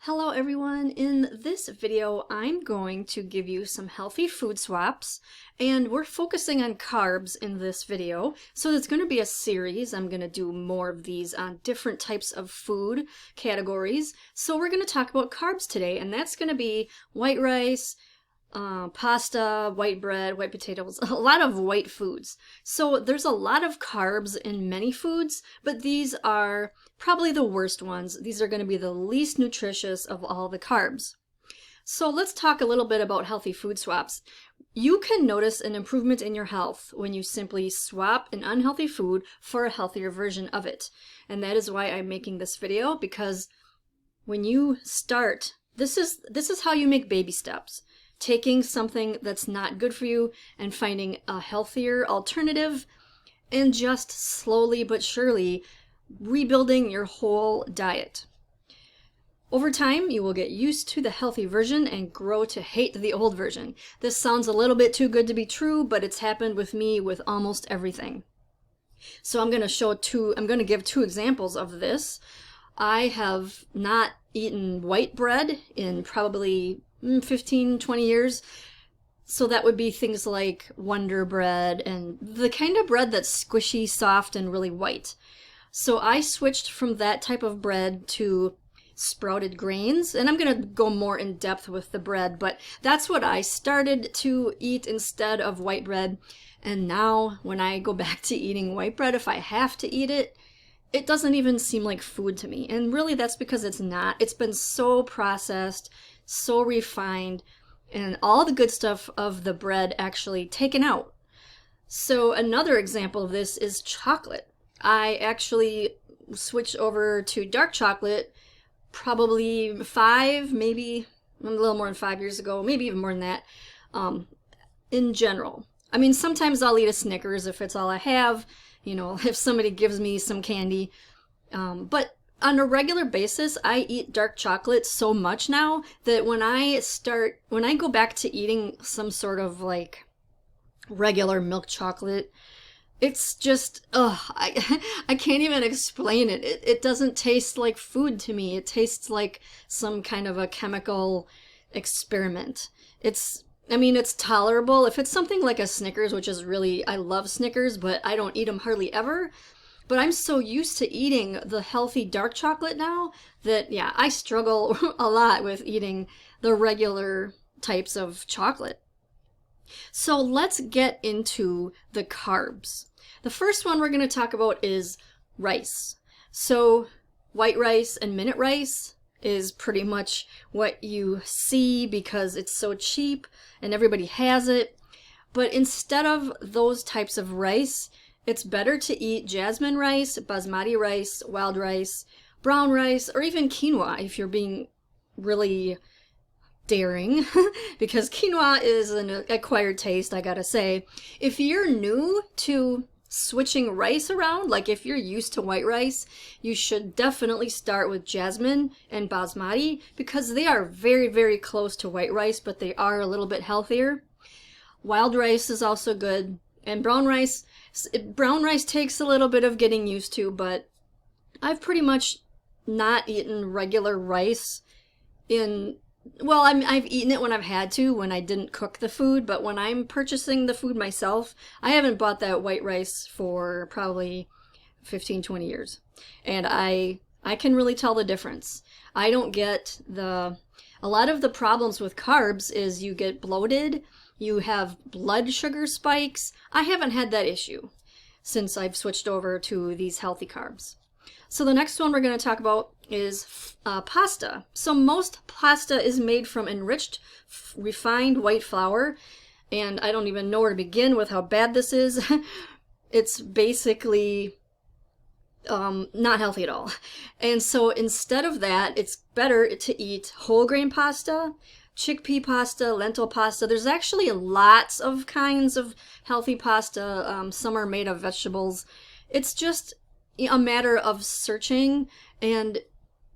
Hello everyone, in this video I'm going to give you some healthy food swaps, and we're focusing on carbs in this video. So it's going to be a series. I'm going to do more of these on different types of food categories. So we're going to talk about carbs today, and that's going to be white rice, pasta, white bread, white potatoes, a lot of white foods. So there's a lot of carbs in many foods, but these are probably the worst ones. These are going to be the least nutritious of all the carbs. So let's talk a little bit about healthy food swaps. You can notice an improvement in your health when you simply swap an unhealthy food for a healthier version of it. And that is why I'm making this video, because when you start, this is how you make baby steps. Taking something that's not good for you and finding a healthier alternative, and just slowly but surely rebuilding your whole diet. Over time, you will get used to the healthy version and grow to hate the old version. This sounds a little bit too good to be true, but it's happened with me with almost everything. So I'm going to give two examples of this. I have not eaten white bread in probably 15, 20 years. So that would be things like Wonder Bread and the kind of bread that's squishy, soft, and really white. So I switched from that type of bread to sprouted grains, and I'm going to go more in depth with the bread, but that's what I started to eat instead of white bread. And now when I go back to eating white bread, if I have to eat it, it doesn't even seem like food to me. And really that's because it's not. It's been so processed, so refined, and all the good stuff of the bread actually taken out. So another example of this is chocolate. I actually switched over to dark chocolate probably maybe a little more than 5 years ago, maybe even more than that, in general. I mean, sometimes I'll eat a Snickers if it's all I have, if somebody gives me some candy, but on a regular basis, I eat dark chocolate so much now that when I go back to eating some sort of like regular milk chocolate, it's just, I can't even explain it. It doesn't taste like food to me. It tastes like some kind of a chemical experiment. It's tolerable. If it's something like a Snickers, which is really, I love Snickers, but I don't eat them hardly ever. But I'm so used to eating the healthy dark chocolate now that, yeah, I struggle a lot with eating the regular types of chocolate. So let's get into the carbs. The first one we're going to talk about is rice. So white rice and minute rice is pretty much what you see because it's so cheap and everybody has it. But instead of those types of rice, it's better to eat jasmine rice, basmati rice, wild rice, brown rice, or even quinoa if you're being really daring, because quinoa is an acquired taste, I gotta say. If you're new to switching rice around, like if you're used to white rice, you should definitely start with jasmine and basmati because they are very, very close to white rice, but they are a little bit healthier. Wild rice is also good, and brown rice takes a little bit of getting used to, but I've pretty much not eaten regular rice I've eaten it when I've had to, when I didn't cook the food, but when I'm purchasing the food myself, I haven't bought that white rice for probably 15, 20 years. And I can really tell the difference. I don't get a lot of the problems with carbs is you get bloated, you have blood sugar spikes. I haven't had that issue since I've switched over to these healthy carbs. So the next one we're going to talk about is pasta. So most pasta is made from enriched, refined white flour, and I don't even know where to begin with how bad this is. It's basically not healthy at all. And so instead of that, it's better to eat whole grain pasta, chickpea pasta, lentil pasta. There's actually lots of kinds of healthy pasta. Some are made of vegetables. It's just a matter of searching, and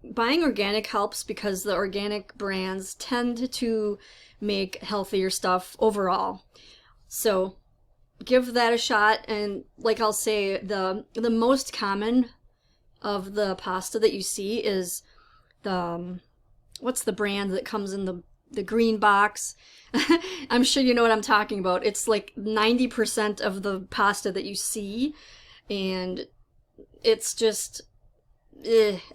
buying organic helps because the organic brands tend to make healthier stuff overall. So give that a shot, and like I'll say, the most common of the pasta that you see is the what's the brand that comes in the green box? I'm sure you know what I'm talking about. It's like 90% of the pasta that you see, and it's just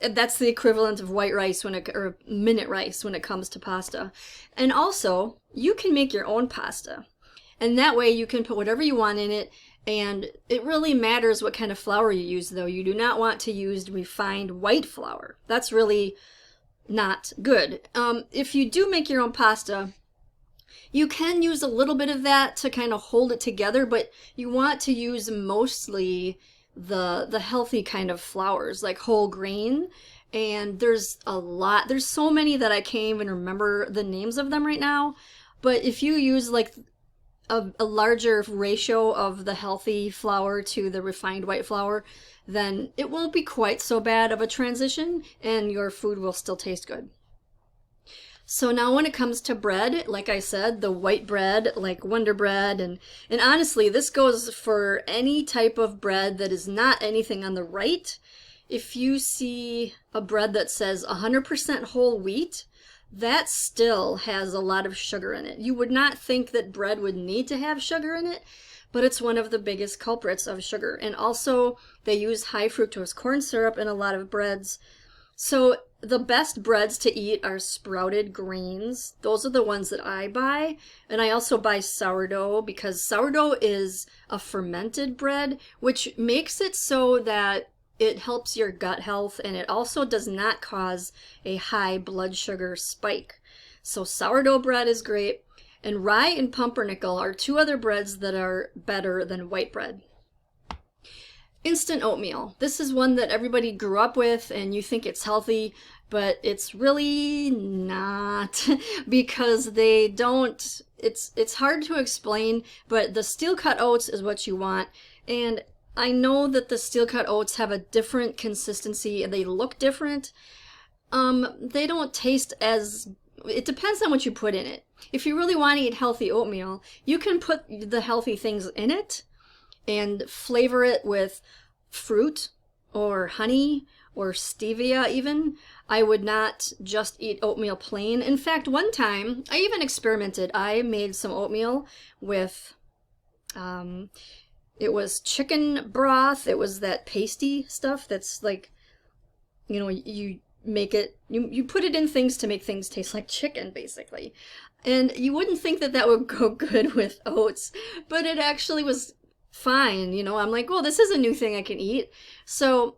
that's the equivalent of white rice or minute rice when it comes to pasta. And also, you can make your own pasta, and that way you can put whatever you want in it. And it really matters what kind of flour you use, though. You do not want to use refined white flour. That's really not good. If you do make your own pasta, you can use a little bit of that to kind of hold it together, but you want to use mostly the healthy kind of flours, like whole grain. And there's so many that I can't even remember the names of them right now. But if you use like a larger ratio of the healthy flour to the refined white flour, then it won't be quite so bad of a transition, and your food will still taste good. So now when it comes to bread, like I said, the white bread, like Wonder Bread, and honestly, this goes for any type of bread that is not anything on the right. If you see a bread that says 100% whole wheat, that still has a lot of sugar in it. You would not think that bread would need to have sugar in it, but it's one of the biggest culprits of sugar. And also, they use high fructose corn syrup in a lot of breads. So the best breads to eat are sprouted grains. Those are the ones that I buy. And I also buy sourdough, because sourdough is a fermented bread, which makes it so that it helps your gut health, and it also does not cause a high blood sugar spike. So sourdough bread is great. And rye and pumpernickel are two other breads that are better than white bread. Instant oatmeal. This is one that everybody grew up with, and you think it's healthy, but it's really not, because they don't, it's hard to explain, but the steel cut oats is what you want. And I know that the steel cut oats have a different consistency and they look different. They don't taste as, it depends on what you put in it. If you really want to eat healthy oatmeal, you can put the healthy things in it and flavor it with fruit or honey or stevia even. I would not just eat oatmeal plain. In fact, one time I even experimented. I made some oatmeal with it was chicken broth. It was that pasty stuff that's like, you know, you make it, you put it in things to make things taste like chicken, basically. And you wouldn't think that that would go good with oats, but it actually was fine. You know, I'm like, well, this is a new thing I can eat. So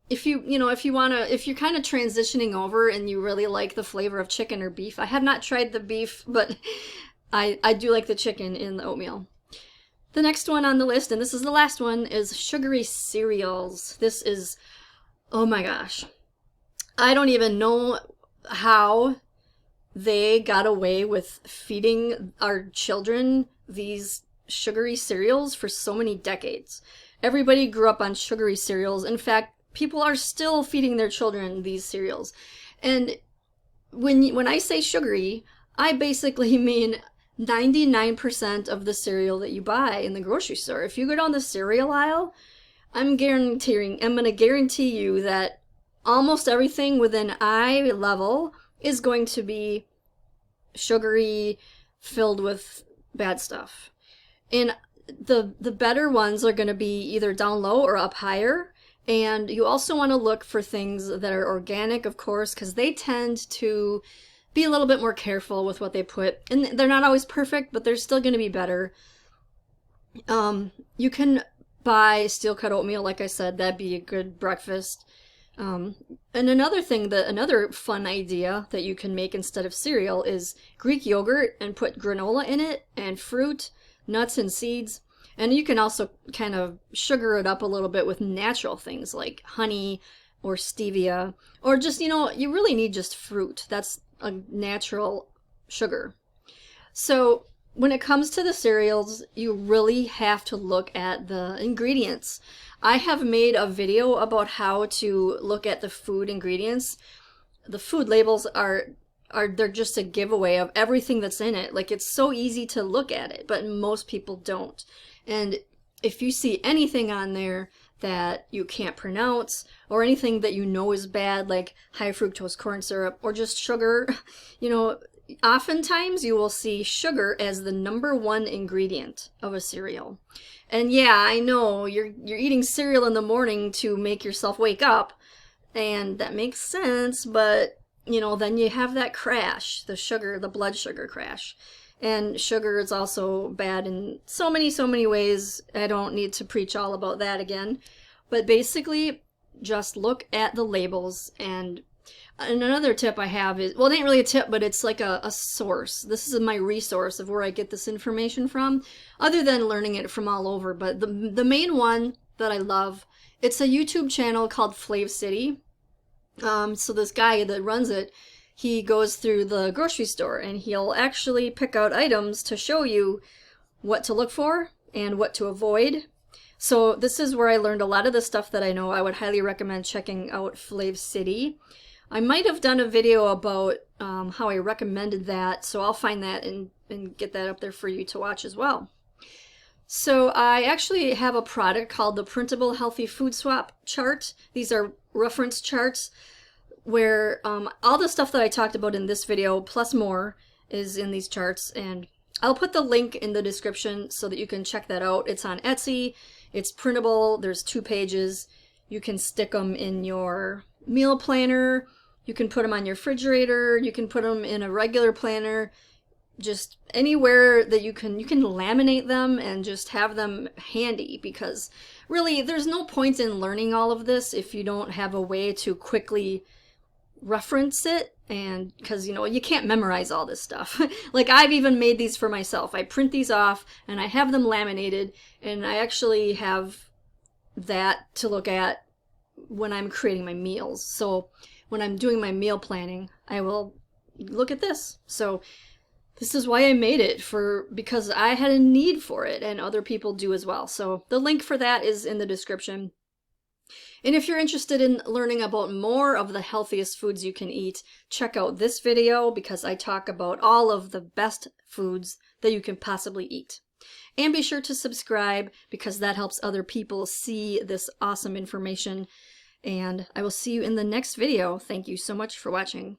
if you're kind of transitioning over and you really like the flavor of chicken or beef, I have not tried the beef, but I do like the chicken in the oatmeal. The next one on the list, and this is the last one, is sugary cereals. This is, oh my gosh. I don't even know how they got away with feeding our children these sugary cereals for so many decades. Everybody grew up on sugary cereals. In fact, people are still feeding their children these cereals. And when I say sugary, I basically mean 99% of the cereal that you buy in the grocery store. If you go down the cereal aisle, I'm going to guarantee you that almost everything within eye level is going to be sugary, filled with bad stuff. And the better ones are going to be either down low or up higher. And you also want to look for things that are organic, of course, because they tend to be a little bit more careful with what they put. And they're not always perfect, but they're still going to be better. You can buy steel cut oatmeal, like I said. That'd be a good breakfast. And another fun idea that you can make instead of cereal is Greek yogurt and put granola in it and fruit, nuts and seeds. And you can also kind of sugar it up a little bit with natural things like honey or stevia, or just, you really need just fruit. That's a natural sugar. So when it comes to the cereals, you really have to look at the ingredients. I have made a video about how to look at the food ingredients. The food labels they're just a giveaway of everything that's in it. Like, it's so easy to look at it, but most people don't. And if you see anything on there that you can't pronounce, or anything that you know is bad, like high fructose corn syrup, or just sugar. You know, oftentimes you will see sugar as the #1 ingredient of a cereal. And yeah, I know you're eating cereal in the morning to make yourself wake up, and that makes sense, but you know, then you have that crash, the blood sugar crash. And sugar is also bad in so many ways. I don't need to preach all about that again. But basically, just look at the labels. And another tip I have is, well, it ain't really a tip, but it's like a source. This is my resource of where I get this information from, other than learning it from all over. But the main one that I love, it's a YouTube channel called Flav City. So this guy that runs it, he goes through the grocery store and he'll actually pick out items to show you what to look for and what to avoid. So this is where I learned a lot of the stuff that I know. I would highly recommend checking out Flav City. I might have done a video about how I recommended that, so I'll find that and get that up there for you to watch as well. So I actually have a product called the Printable Healthy Food Swap Chart. These are reference charts where all the stuff that I talked about in this video, plus more, is in these charts. And I'll put the link in the description so that you can check that out. It's on Etsy. It's printable. There's 2 pages. You can stick them in your meal planner. You can put them on your refrigerator. You can put them in a regular planner. Just anywhere that you can laminate them and just have them handy, because really there's no point in learning all of this if you don't have a way to quickly reference it. And because you know, you can't memorize all this stuff. Like I've even made these for myself. I print these off and I have them laminated, and I actually have that to look at when I'm creating my meals. So when I'm doing my meal planning, I will look at this. So this is why I made it, because I had a need for it, and other people do as well. So the link for that is in the description. And if you're interested in learning about more of the healthiest foods you can eat, check out this video, because I talk about all of the best foods that you can possibly eat. And be sure to subscribe, because that helps other people see this awesome information. And I will see you in the next video. Thank you so much for watching.